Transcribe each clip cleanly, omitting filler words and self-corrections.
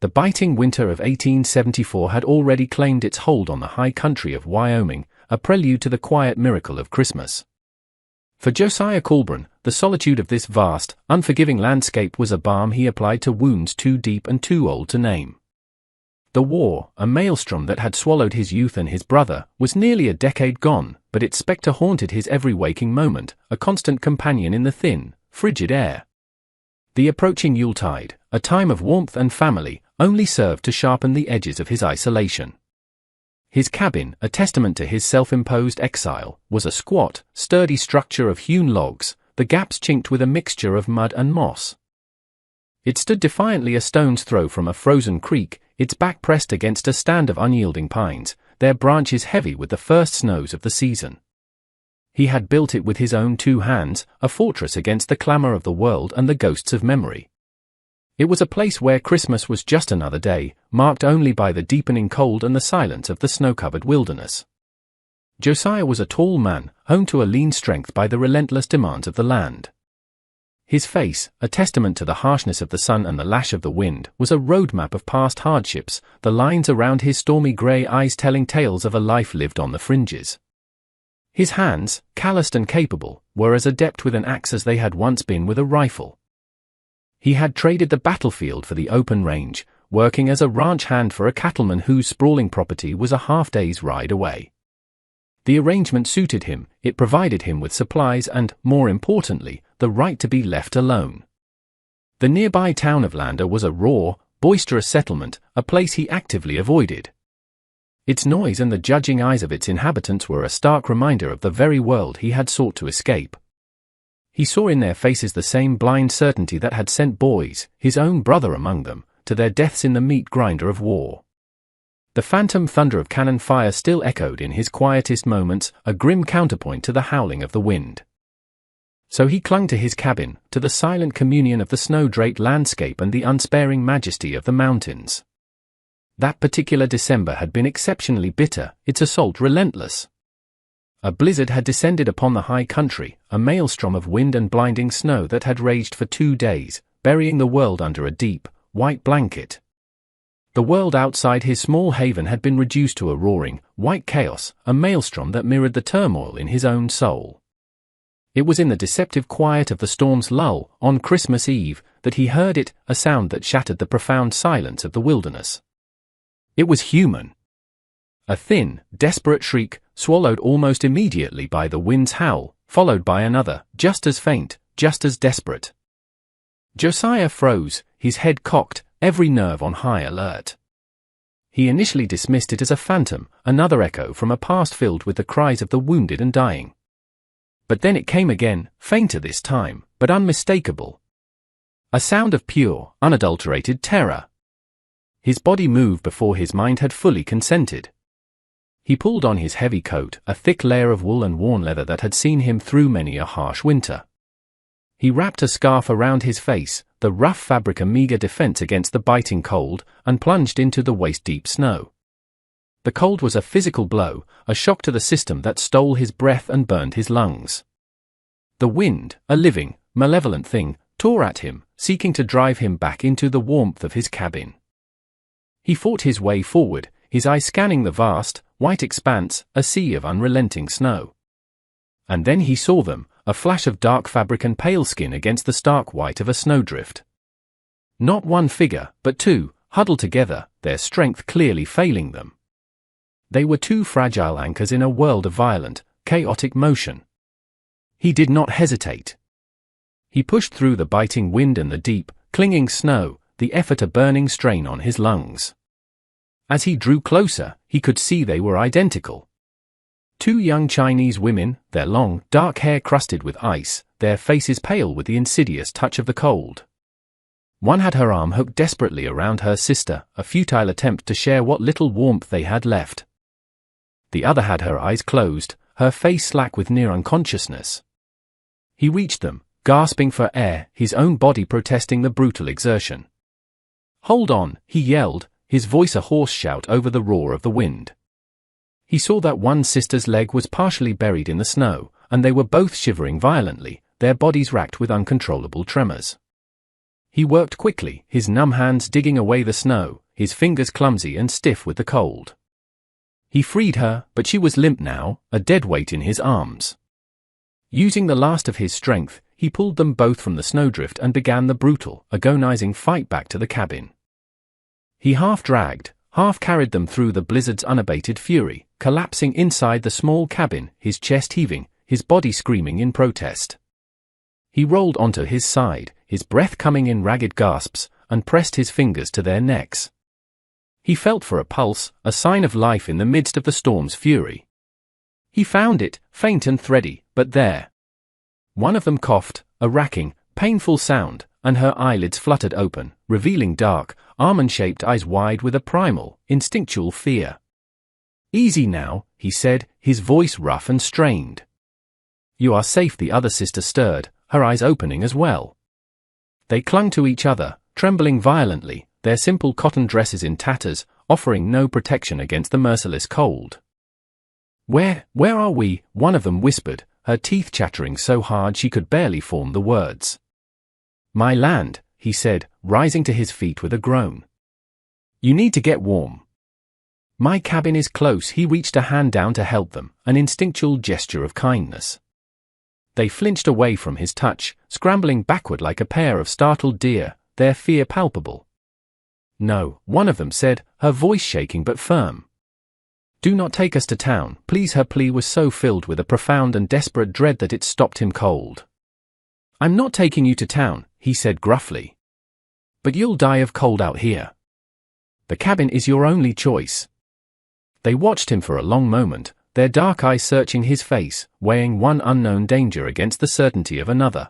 The biting winter of 1874 had already claimed its hold on the high country of Wyoming, a prelude to the quiet miracle of Christmas. For Josiah Colburn, the solitude of this vast, unforgiving landscape was a balm he applied to wounds too deep and too old to name. The war, a maelstrom that had swallowed his youth and his brother, was nearly a decade gone, but its spectre haunted his every waking moment, a constant companion in the thin, frigid air. The approaching Yuletide, a time of warmth and family, only served to sharpen the edges of his isolation. His cabin, a testament to his self-imposed exile, was a squat, sturdy structure of hewn logs, the gaps chinked with a mixture of mud and moss. It stood defiantly a stone's throw from a frozen creek, its back pressed against a stand of unyielding pines, their branches heavy with the first snows of the season. He had built it with his own 2 hands, a fortress against the clamor of the world and the ghosts of memory. It was a place where Christmas was just another day, marked only by the deepening cold and the silence of the snow-covered wilderness. Josiah was a tall man, honed to a lean strength by the relentless demands of the land. His face, a testament to the harshness of the sun and the lash of the wind, was a roadmap of past hardships, the lines around his stormy grey eyes telling tales of a life lived on the fringes. His hands, calloused and capable, were as adept with an axe as they had once been with a rifle. He had traded the battlefield for the open range, working as a ranch hand for a cattleman whose sprawling property was a half-day's ride away. The arrangement suited him, it provided him with supplies and, more importantly, the right to be left alone. The nearby town of Lander was a raw, boisterous settlement, a place he actively avoided. Its noise and the judging eyes of its inhabitants were a stark reminder of the very world he had sought to escape. He saw in their faces the same blind certainty that had sent boys, his own brother among them, to their deaths in the meat grinder of war. The phantom thunder of cannon fire still echoed in his quietest moments, a grim counterpoint to the howling of the wind. So he clung to his cabin, to the silent communion of the snow-draped landscape and the unsparing majesty of the mountains. That particular December had been exceptionally bitter, its assault relentless. A blizzard had descended upon the high country, a maelstrom of wind and blinding snow that had raged for 2 days, burying the world under a deep, white blanket. The world outside his small haven had been reduced to a roaring, white chaos, a maelstrom that mirrored the turmoil in his own soul. It was in the deceptive quiet of the storm's lull, on Christmas Eve, that he heard it, a sound that shattered the profound silence of the wilderness. It was human. A thin, desperate shriek, swallowed almost immediately by the wind's howl, followed by another, just as faint, just as desperate. Josiah froze, his head cocked, every nerve on high alert. He initially dismissed it as a phantom, another echo from a past filled with the cries of the wounded and dying. But then it came again, fainter this time, but unmistakable. A sound of pure, unadulterated terror. His body moved before his mind had fully consented. He pulled on his heavy coat, a thick layer of wool and worn leather that had seen him through many a harsh winter. He wrapped a scarf around his face, the rough fabric a meager defense against the biting cold, and plunged into the waist-deep snow. The cold was a physical blow, a shock to the system that stole his breath and burned his lungs. The wind, a living, malevolent thing, tore at him, seeking to drive him back into the warmth of his cabin. He fought his way forward, his eyes scanning the vast, white expanse, a sea of unrelenting snow. And then he saw them, a flash of dark fabric and pale skin against the stark white of a snowdrift. Not one figure, but 2, huddled together, their strength clearly failing them. They were 2 fragile anchors in a world of violent, chaotic motion. He did not hesitate. He pushed through the biting wind and the deep, clinging snow, the effort a burning strain on his lungs. As he drew closer, he could see they were identical. 2 young Chinese women, their long, dark hair crusted with ice, their faces pale with the insidious touch of the cold. One had her arm hooked desperately around her sister, a futile attempt to share what little warmth they had left. The other had her eyes closed, her face slack with near unconsciousness. He reached them, gasping for air, his own body protesting the brutal exertion. "Hold on," he yelled, his voice a hoarse shout over the roar of the wind. He saw that one sister's leg was partially buried in the snow, and they were both shivering violently, their bodies racked with uncontrollable tremors. He worked quickly, his numb hands digging away the snow, his fingers clumsy and stiff with the cold. He freed her, but she was limp now, a dead weight in his arms. Using the last of his strength, he pulled them both from the snowdrift and began the brutal, agonizing fight back to the cabin. He half dragged, half carried them through the blizzard's unabated fury, collapsing inside the small cabin, his chest heaving, his body screaming in protest. He rolled onto his side, his breath coming in ragged gasps, and pressed his fingers to their necks. He felt for a pulse, a sign of life in the midst of the storm's fury. He found it, faint and thready, but there. One of them coughed, a racking, painful sound, and her eyelids fluttered open, revealing dark, almond-shaped eyes wide with a primal, instinctual fear. "Easy now," he said, his voice rough and strained. "You are safe," the other sister stirred, her eyes opening as well. They clung to each other, trembling violently, their simple cotton dresses in tatters, offering no protection against the merciless cold. Where are we?" one of them whispered, her teeth chattering so hard she could barely form the words. "My land," he said, rising to his feet with a groan. "You need to get warm." "My cabin is close." He reached a hand down to help them, an instinctual gesture of kindness. They flinched away from his touch, scrambling backward like a pair of startled deer, their fear palpable. "No," one of them said, her voice shaking but firm. "Do not take us to town, please." Her plea was so filled with a profound and desperate dread that it stopped him cold. "I'm not taking you to town," he said gruffly. "But you'll die of cold out here. The cabin is your only choice." They watched him for a long moment, their dark eyes searching his face, weighing one unknown danger against the certainty of another.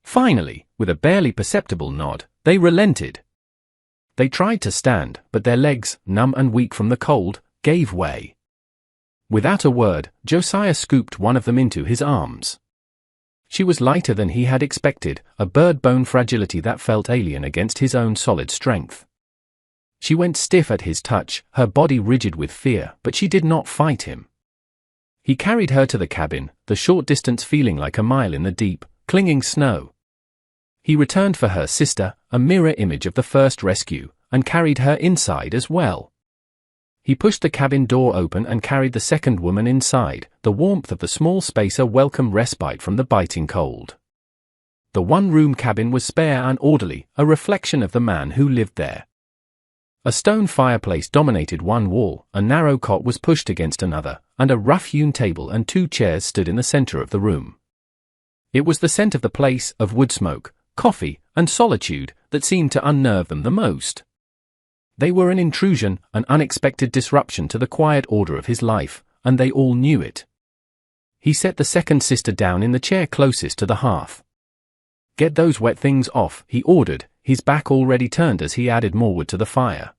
Finally, with a barely perceptible nod, they relented. They tried to stand, but their legs, numb and weak from the cold, gave way. Without a word, Josiah scooped one of them into his arms. She was lighter than he had expected, a bird-bone fragility that felt alien against his own solid strength. She went stiff at his touch, her body rigid with fear, but she did not fight him. He carried her to the cabin, the short distance feeling like a mile in the deep, clinging snow. He returned for her sister, a mirror image of the first rescue, and carried her inside as well. He pushed the cabin door open and carried the second woman inside, the warmth of the small space a welcome respite from the biting cold. The one-room cabin was spare and orderly, a reflection of the man who lived there. A stone fireplace dominated one wall, a narrow cot was pushed against another, and a rough-hewn table and 2 chairs stood in the center of the room. It was the scent of the place, of wood smoke, coffee, and solitude, that seemed to unnerve them the most. They were an intrusion, an unexpected disruption to the quiet order of his life, and they all knew it. He set the second sister down in the chair closest to the hearth. "Get those wet things off," he ordered, his back already turned as he added more wood to the fire.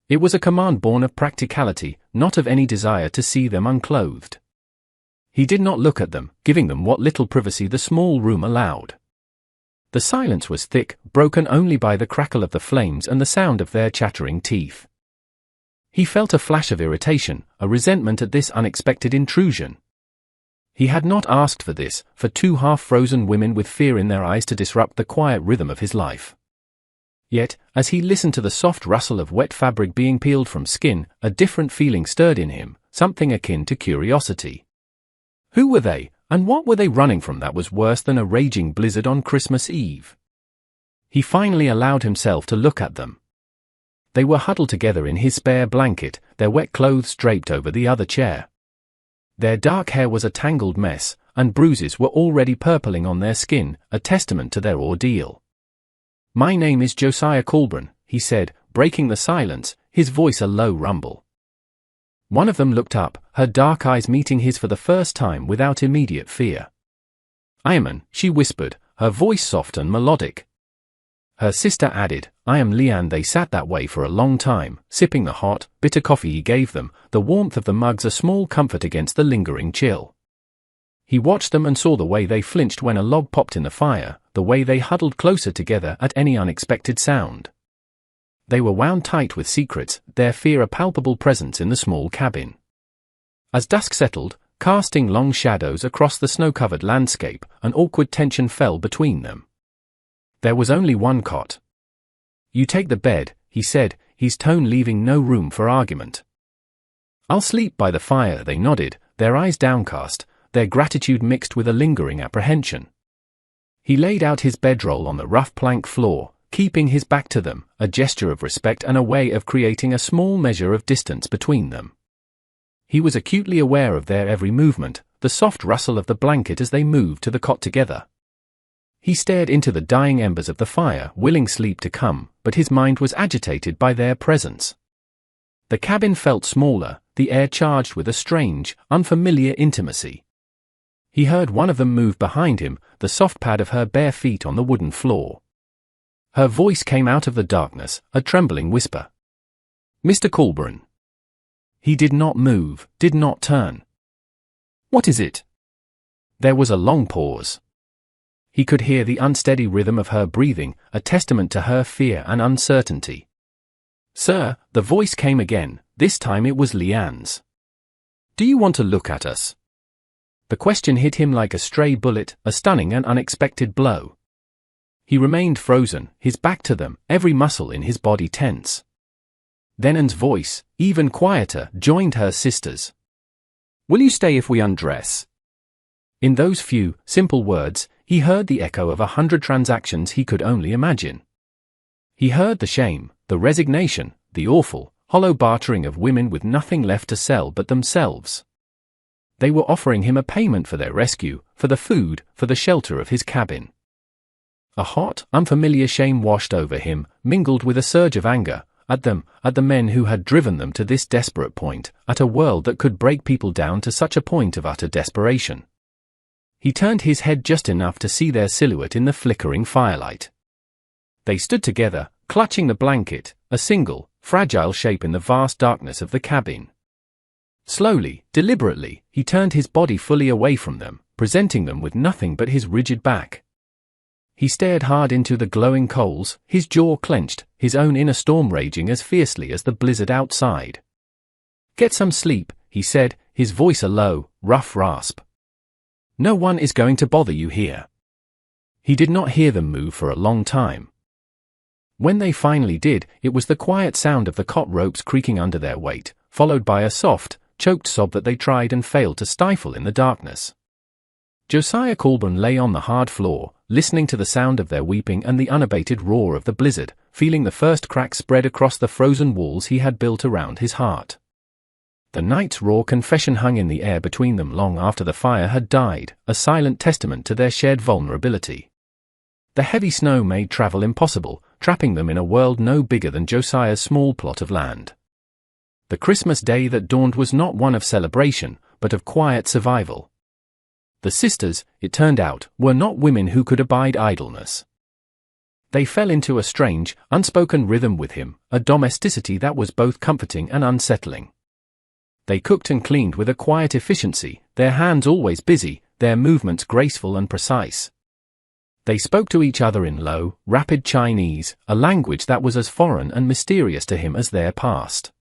It was a command born of practicality, not of any desire to see them unclothed. He did not look at them, giving them what little privacy the small room allowed. The silence was thick, broken only by the crackle of the flames and the sound of their chattering teeth. He felt a flash of irritation, a resentment at this unexpected intrusion. He had not asked for this, for 2 half-frozen women with fear in their eyes to disrupt the quiet rhythm of his life. Yet, as he listened to the soft rustle of wet fabric being peeled from skin, a different feeling stirred in him, something akin to curiosity. Who were they, and what were they running from that was worse than a raging blizzard on Christmas Eve? He finally allowed himself to look at them. They were huddled together in his spare blanket, their wet clothes draped over the other chair. Their dark hair was a tangled mess, and bruises were already purpling on their skin, a testament to their ordeal. "My name is Josiah Colburn," he said, breaking the silence, his voice a low rumble. One of them looked up, her dark eyes meeting his for the first time without immediate fear. "I am Anne," she whispered, her voice soft and melodic. Her sister added, "I am Leanne." They sat that way for a long time, sipping the hot, bitter coffee he gave them, the warmth of the mugs a small comfort against the lingering chill. He watched them and saw the way they flinched when a log popped in the fire, the way they huddled closer together at any unexpected sound. They were wound tight with secrets, their fear a palpable presence in the small cabin. As dusk settled, casting long shadows across the snow-covered landscape, an awkward tension fell between them. There was only one cot. "You take the bed," he said, his tone leaving no room for argument. "I'll sleep by the fire," they nodded, their eyes downcast, their gratitude mixed with a lingering apprehension. He laid out his bedroll on the rough plank floor, keeping his back to them, a gesture of respect and a way of creating a small measure of distance between them. He was acutely aware of their every movement, the soft rustle of the blanket as they moved to the cot together. He stared into the dying embers of the fire, willing sleep to come, but his mind was agitated by their presence. The cabin felt smaller, the air charged with a strange, unfamiliar intimacy. He heard one of them move behind him, the soft pad of her bare feet on the wooden floor. Her voice came out of the darkness, a trembling whisper. "Mr. Colburn." He did not move, did not turn. "What is it?" There was a long pause. He could hear the unsteady rhythm of her breathing, a testament to her fear and uncertainty. "Sir," the voice came again, this time it was Leanne's. "Do you want to look at us?" The question hit him like a stray bullet, a stunning and unexpected blow. He remained frozen, his back to them, every muscle in his body tense. Then Anne's voice, even quieter, joined her sister's. "Will you stay if we undress?" In those few, simple words, he heard the echo of 100 transactions he could only imagine. He heard the shame, the resignation, the awful, hollow bartering of women with nothing left to sell but themselves. They were offering him a payment for their rescue, for the food, for the shelter of his cabin. A hot, unfamiliar shame washed over him, mingled with a surge of anger, at them, at the men who had driven them to this desperate point, at a world that could break people down to such a point of utter desperation. He turned his head just enough to see their silhouette in the flickering firelight. They stood together, clutching the blanket, a single, fragile shape in the vast darkness of the cabin. Slowly, deliberately, he turned his body fully away from them, presenting them with nothing but his rigid back. He stared hard into the glowing coals, his jaw clenched, his own inner storm raging as fiercely as the blizzard outside. "Get some sleep," he said, his voice a low, rough rasp. "No one is going to bother you here." He did not hear them move for a long time. When they finally did, it was the quiet sound of the cot ropes creaking under their weight, followed by a soft, choked sob that they tried and failed to stifle in the darkness. Josiah Colburn lay on the hard floor, listening to the sound of their weeping and the unabated roar of the blizzard, feeling the first crack spread across the frozen walls he had built around his heart. The night's raw confession hung in the air between them long after the fire had died, a silent testament to their shared vulnerability. The heavy snow made travel impossible, trapping them in a world no bigger than Josiah's small plot of land. The Christmas day that dawned was not one of celebration, but of quiet survival. The sisters, it turned out, were not women who could abide idleness. They fell into a strange, unspoken rhythm with him, a domesticity that was both comforting and unsettling. They cooked and cleaned with a quiet efficiency, their hands always busy, their movements graceful and precise. They spoke to each other in low, rapid Chinese, a language that was as foreign and mysterious to him as their past.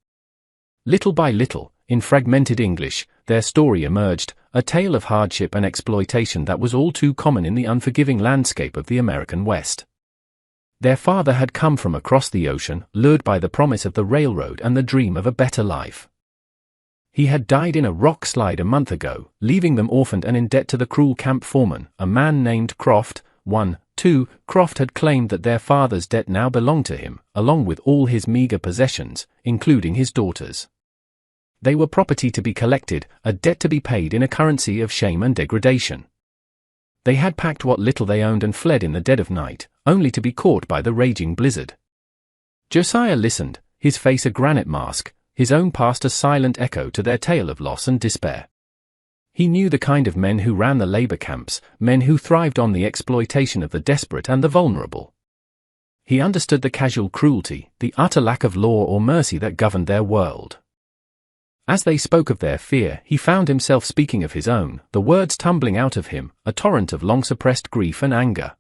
Little by little, in fragmented English, their story emerged, a tale of hardship and exploitation that was all too common in the unforgiving landscape of the American West. Their father had come from across the ocean, lured by the promise of the railroad and the dream of a better life. He had died in a rock slide a month ago, leaving them orphaned and in debt to the cruel camp foreman, a man named Croft. Croft had claimed that their father's debt now belonged to him, along with all his meager possessions, including his daughters. They were property to be collected, a debt to be paid in a currency of shame and degradation. They had packed what little they owned and fled in the dead of night, only to be caught by the raging blizzard. Josiah listened, his face a granite mask, his own past a silent echo to their tale of loss and despair. He knew the kind of men who ran the labor camps, men who thrived on the exploitation of the desperate and the vulnerable. He understood the casual cruelty, the utter lack of law or mercy that governed their world. As they spoke of their fear, he found himself speaking of his own, the words tumbling out of him, a torrent of long-suppressed grief and anger.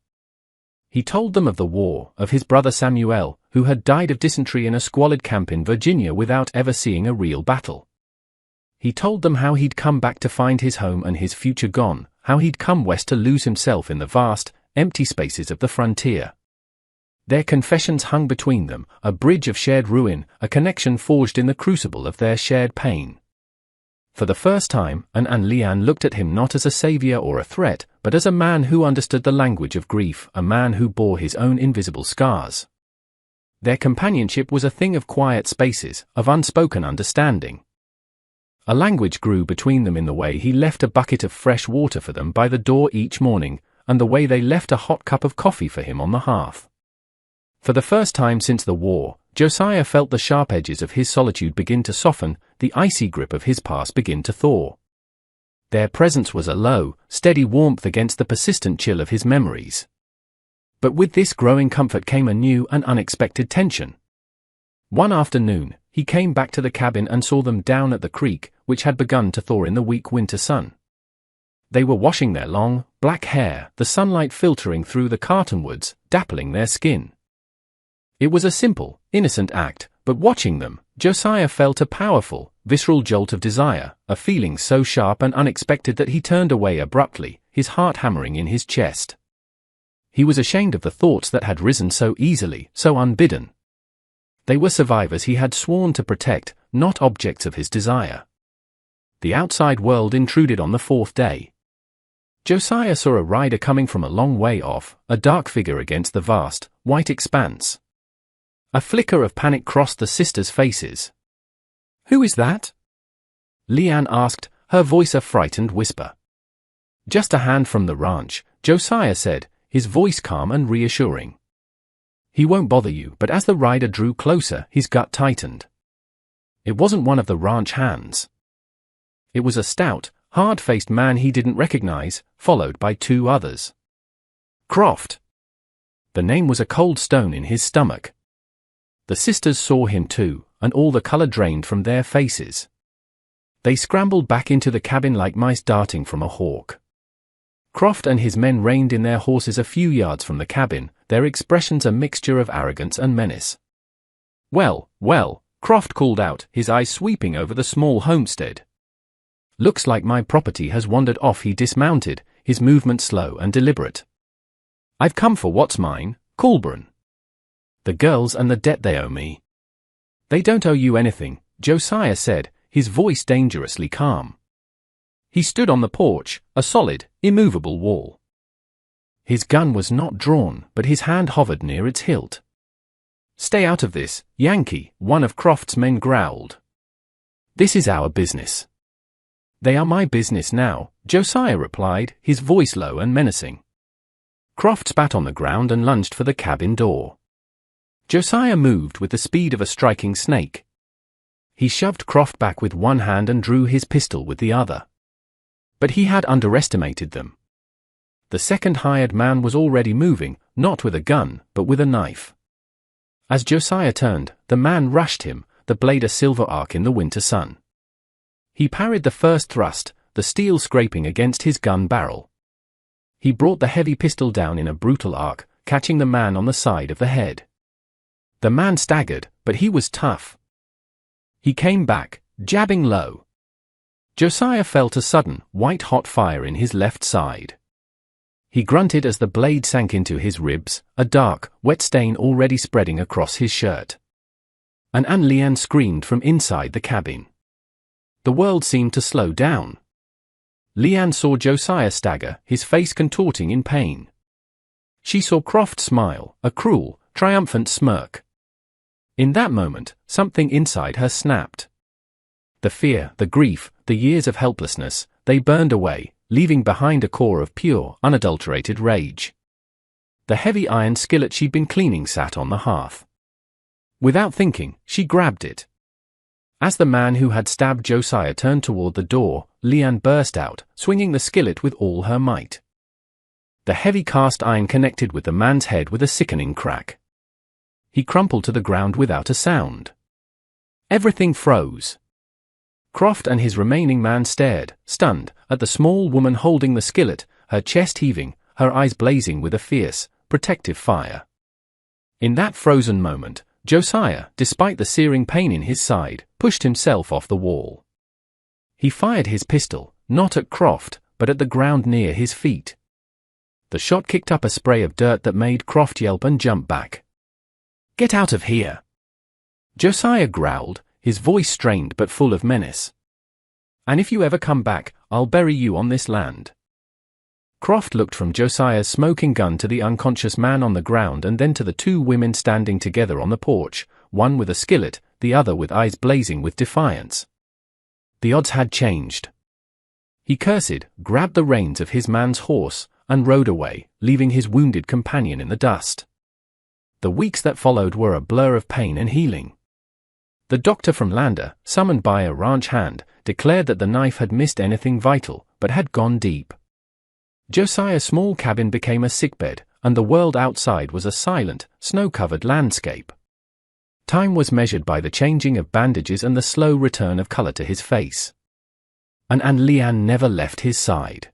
He told them of the war, of his brother Samuel, who had died of dysentery in a squalid camp in Virginia without ever seeing a real battle. He told them how he'd come back to find his home and his future gone, how he'd come west to lose himself in the vast, empty spaces of the frontier. Their confessions hung between them, a bridge of shared ruin, a connection forged in the crucible of their shared pain. For the first time, An and Lian looked at him not as a savior or a threat, but as a man who understood the language of grief, a man who bore his own invisible scars. Their companionship was a thing of quiet spaces, of unspoken understanding. A language grew between them in the way he left a bucket of fresh water for them by the door each morning, and the way they left a hot cup of coffee for him on the hearth. For the first time since the war, Josiah felt the sharp edges of his solitude begin to soften, the icy grip of his past begin to thaw. Their presence was a low, steady warmth against the persistent chill of his memories. But with this growing comfort came a new and unexpected tension. One afternoon, he came back to the cabin and saw them down at the creek, which had begun to thaw in the weak winter sun. They were washing their long, black hair, the sunlight filtering through the cottonwoods, dappling their skin. It was a simple, innocent act, but watching them, Josiah felt a powerful, visceral jolt of desire, a feeling so sharp and unexpected that he turned away abruptly, his heart hammering in his chest. He was ashamed of the thoughts that had risen so easily, so unbidden. They were survivors he had sworn to protect, not objects of his desire. The outside world intruded on the fourth day. Josiah saw a rider coming from a long way off, a dark figure against the vast, white expanse. A flicker of panic crossed the sisters' faces. "Who is that?" Lian asked, her voice a frightened whisper. "Just a hand from the ranch," Josiah said, his voice calm and reassuring. "He won't bother you," but as the rider drew closer, his gut tightened. It wasn't one of the ranch hands. It was a stout, hard-faced man he didn't recognize, followed by two others. Croft. The name was a cold stone in his stomach. The sisters saw him too, and all the color drained from their faces. They scrambled back into the cabin like mice darting from a hawk. Croft and his men reined in their horses a few yards from the cabin, their expressions a mixture of arrogance and menace. "Well, well," Croft called out, his eyes sweeping over the small homestead. "Looks like my property has wandered off." He dismounted, his movement slow and deliberate. "I've come for what's mine, Colburn. The girls and the debt they owe me." "They don't owe you anything," Josiah said, his voice dangerously calm. He stood on the porch, a solid, immovable wall. His gun was not drawn, but his hand hovered near its hilt. "Stay out of this, Yankee," one of Croft's men growled. "This is our business." "They are my business now," Josiah replied, his voice low and menacing. Croft spat on the ground and lunged for the cabin door. Josiah moved with the speed of a striking snake. He shoved Croft back with one hand and drew his pistol with the other. But he had underestimated them. The second hired man was already moving, not with a gun, but with a knife. As Josiah turned, the man rushed him, the blade a silver arc in the winter sun. He parried the first thrust, the steel scraping against his gun barrel. He brought the heavy pistol down in a brutal arc, catching the man on the side of the head. The man staggered, but he was tough. He came back, jabbing low. Josiah felt a sudden, white-hot fire in his left side. He grunted as the blade sank into his ribs, a dark, wet stain already spreading across his shirt. An Lian screamed from inside the cabin. The world seemed to slow down. Lian saw Josiah stagger, his face contorting in pain. She saw Croft smile, a cruel, triumphant smirk. In that moment, something inside her snapped. The fear, the grief, the years of helplessness, they burned away, leaving behind a core of pure, unadulterated rage. The heavy iron skillet she'd been cleaning sat on the hearth. Without thinking, she grabbed it. As the man who had stabbed Josiah turned toward the door, Lian burst out, swinging the skillet with all her might. The heavy cast iron connected with the man's head with a sickening crack. He crumpled to the ground without a sound. Everything froze. Croft and his remaining man stared, stunned, at the small woman holding the skillet, her chest heaving, her eyes blazing with a fierce, protective fire. In that frozen moment, Josiah, despite the searing pain in his side, pushed himself off the wall. He fired his pistol, not at Croft, but at the ground near his feet. The shot kicked up a spray of dirt that made Croft yelp and jump back. "Get out of here!" Josiah growled, his voice strained but full of menace. "And if you ever come back, I'll bury you on this land." Croft looked from Josiah's smoking gun to the unconscious man on the ground and then to the two women standing together on the porch, one with a skillet, the other with eyes blazing with defiance. The odds had changed. He cursed, grabbed the reins of his man's horse, and rode away, leaving his wounded companion in the dust. The weeks that followed were a blur of pain and healing. The doctor from Lander, summoned by a ranch hand, declared that the knife had missed anything vital, but had gone deep. Josiah's small cabin became a sickbed, and the world outside was a silent, snow-covered landscape. Time was measured by the changing of bandages and the slow return of color to his face. And Leanne never left his side.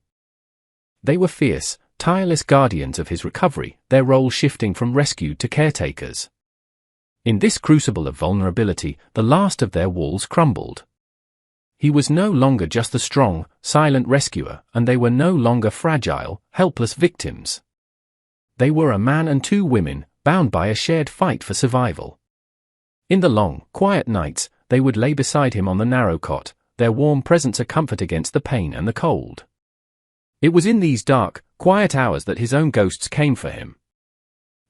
They were fierce, tireless guardians of his recovery, their role shifting from rescued to caretakers. In this crucible of vulnerability, the last of their walls crumbled. He was no longer just the strong, silent rescuer, and they were no longer fragile, helpless victims. They were a man and two women, bound by a shared fight for survival. In the long, quiet nights, they would lay beside him on the narrow cot, their warm presence a comfort against the pain and the cold. It was in these dark, quiet hours that his own ghosts came for him.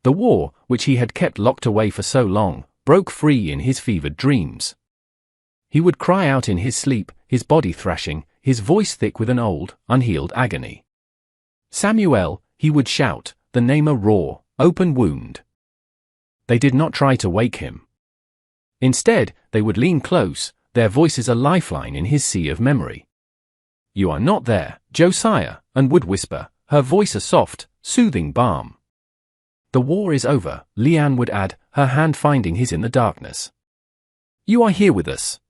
The war, which he had kept locked away for so long, broke free in his fevered dreams. He would cry out in his sleep, his body thrashing, his voice thick with an old, unhealed agony. "Samuel," he would shout, the name a raw, open wound. They did not try to wake him. Instead, they would lean close, their voices a lifeline in his sea of memory. "You are not there, Josiah," and would whisper, her voice a soft, soothing balm. "The war is over," Leanne would add, her hand finding his in the darkness. "You are here with us.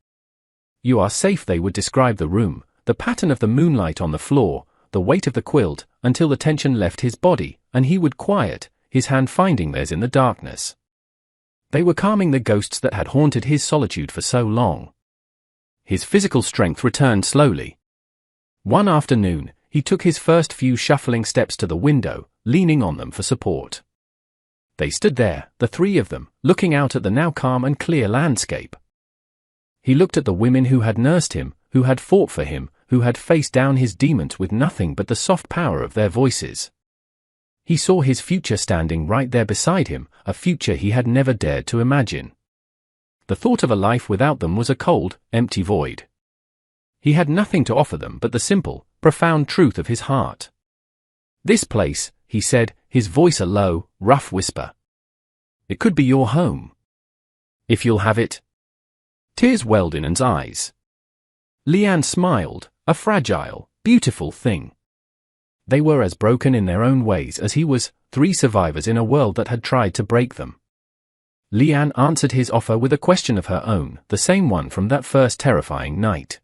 You are safe," they would describe the room, the pattern of the moonlight on the floor, the weight of the quilt, until the tension left his body, and he would quiet, his hand finding theirs in the darkness. They were calming the ghosts that had haunted his solitude for so long. His physical strength returned slowly. One afternoon, he took his first few shuffling steps to the window, leaning on them for support. They stood there, the three of them, looking out at the now calm and clear landscape. He looked at the women who had nursed him, who had fought for him, who had faced down his demons with nothing but the soft power of their voices. He saw his future standing right there beside him, a future he had never dared to imagine. The thought of a life without them was a cold, empty void. He had nothing to offer them but the simple, profound truth of his heart. "This place," he said, his voice a low, rough whisper. "It could be your home. If you'll have it." Tears welled in Ann's eyes. Leanne smiled, a fragile, beautiful thing. They were as broken in their own ways as he was, three survivors in a world that had tried to break them. Leanne answered his offer with a question of her own, the same one from that first terrifying night.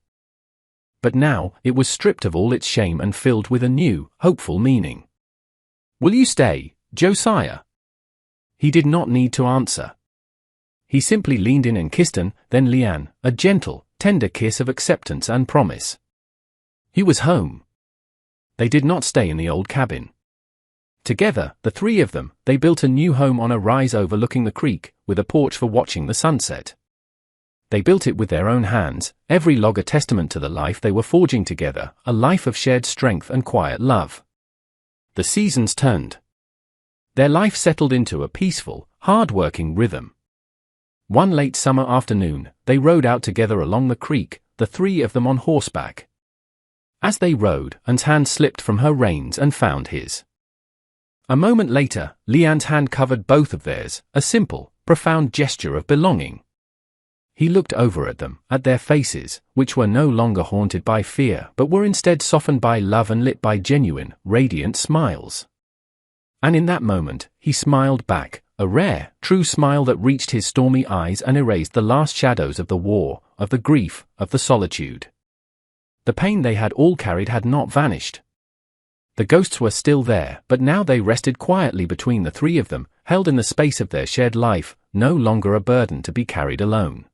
But now, it was stripped of all its shame and filled with a new, hopeful meaning. "Will you stay, Josiah?" He did not need to answer. He simply leaned in and kissed Ann, then Leanne, a gentle, tender kiss of acceptance and promise. He was home. They did not stay in the old cabin. Together, the three of them, they built a new home on a rise overlooking the creek, with a porch for watching the sunset. They built it with their own hands, every log a testament to the life they were forging together, a life of shared strength and quiet love. The seasons turned. Their life settled into a peaceful, hard-working rhythm. One late summer afternoon, they rode out together along the creek, the three of them on horseback. As they rode, Ann's hand slipped from her reins and found his. A moment later, Leanne's hand covered both of theirs, a simple, profound gesture of belonging. He looked over at them, at their faces, which were no longer haunted by fear but were instead softened by love and lit by genuine, radiant smiles. And in that moment, he smiled back, a rare, true smile that reached his stormy eyes and erased the last shadows of the war, of the grief, of the solitude. The pain they had all carried had not vanished. The ghosts were still there, but now they rested quietly between the three of them, held in the space of their shared life, no longer a burden to be carried alone.